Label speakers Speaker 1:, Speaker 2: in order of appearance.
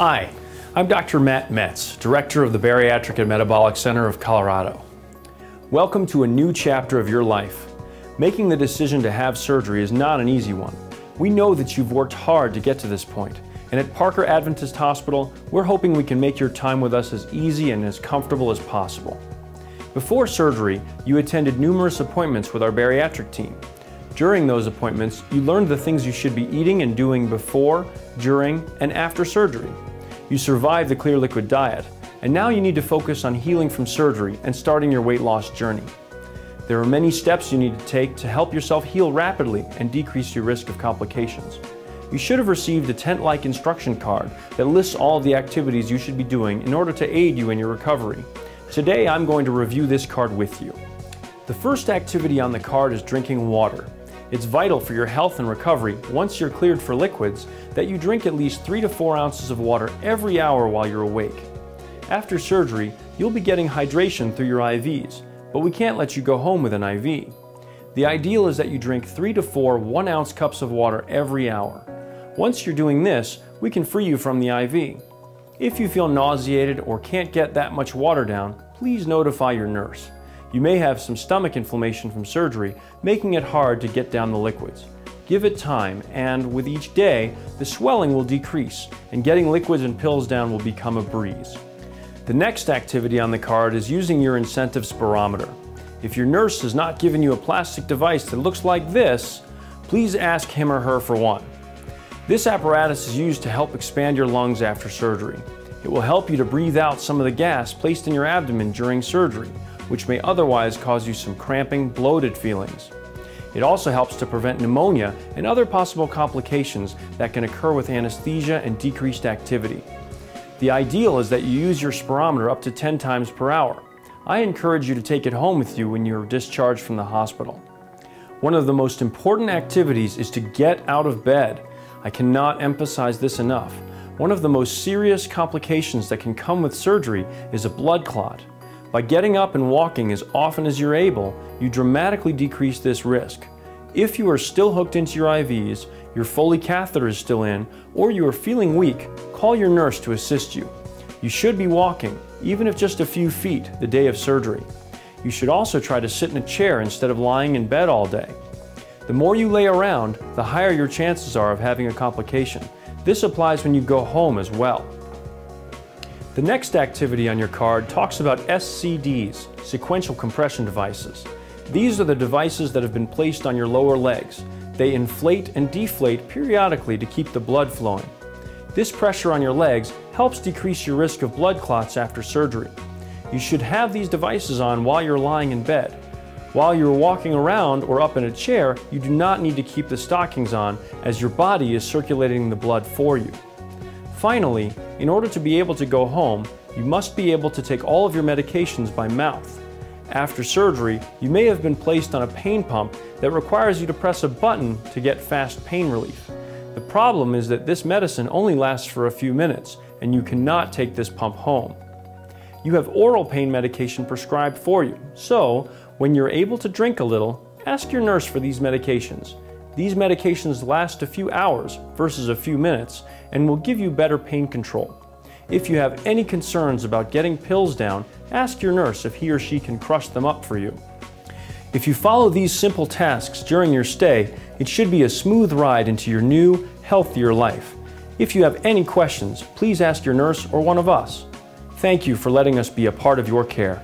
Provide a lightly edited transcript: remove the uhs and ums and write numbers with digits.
Speaker 1: Hi, I'm Dr. Matt Metz, Director of the Bariatric and Metabolic Center of Colorado. Welcome to a new chapter of your life. Making the decision to have surgery is not an easy one. We know that you've worked hard to get to this point, and at Parker Adventist Hospital, we're hoping we can make your time with us as easy and as comfortable as possible. Before surgery, you attended numerous appointments with our bariatric team. During those appointments, you learned the things you should be eating and doing before, during, and after surgery. You survived the clear liquid diet, and now you need to focus on healing from surgery and starting your weight loss journey. There are many steps you need to take to help yourself heal rapidly and decrease your risk of complications. You should have received a tent-like instruction card that lists all of the activities you should be doing in order to aid you in your recovery. Today, I'm going to review this card with you. The first activity on the card is drinking water. It's vital for your health and recovery, once you're cleared for liquids, that you drink at least 3 to 4 ounces of water every hour while you're awake. After surgery, you'll be getting hydration through your IVs, but we can't let you go home with an IV. The ideal is that you drink 3 to 4 1-ounce cups of water every hour. Once you're doing this, we can free you from the IV. If you feel nauseated or can't get that much water down, please notify your nurse. You may have some stomach inflammation from surgery, making it hard to get down the liquids. Give it time, and with each day, the swelling will decrease, and getting liquids and pills down will become a breeze. The next activity on the card is using your incentive spirometer. If your nurse has not given you a plastic device that looks like this, please ask him or her for one. This apparatus is used to help expand your lungs after surgery. It will help you to breathe out some of the gas placed in your abdomen during surgery, which may otherwise cause you some cramping, bloated feelings. It also helps to prevent pneumonia and other possible complications that can occur with anesthesia and decreased activity. The ideal is that you use your spirometer up to 10 times per hour. I encourage you to take it home with you when you're discharged from the hospital. One of the most important activities is to get out of bed. I cannot emphasize this enough. One of the most serious complications that can come with surgery is a blood clot. By getting up and walking as often as you're able, you dramatically decrease this risk. If you are still hooked into your IVs, your Foley catheter is still in, or you are feeling weak, call your nurse to assist you. You should be walking, even if just a few feet, the day of surgery. You should also try to sit in a chair instead of lying in bed all day. The more you lay around, the higher your chances are of having a complication. This applies when you go home as well. The next activity on your card talks about SCDs, sequential compression devices. These are the devices that have been placed on your lower legs. They inflate and deflate periodically to keep the blood flowing. This pressure on your legs helps decrease your risk of blood clots after surgery. You should have these devices on while you're lying in bed. While you're walking around or up in a chair, you do not need to keep the stockings on, as your body is circulating the blood for you. Finally, in order to be able to go home, you must be able to take all of your medications by mouth. After surgery, you may have been placed on a pain pump that requires you to press a button to get fast pain relief. The problem is that this medicine only lasts for a few minutes, and you cannot take this pump home. You have oral pain medication prescribed for you, so when you're able to drink a little, ask your nurse for these medications. These medications last a few hours versus a few minutes and will give you better pain control. If you have any concerns about getting pills down, ask your nurse if he or she can crush them up for you. If you follow these simple tasks during your stay, it should be a smooth ride into your new, healthier life. If you have any questions, please ask your nurse or one of us. Thank you for letting us be a part of your care.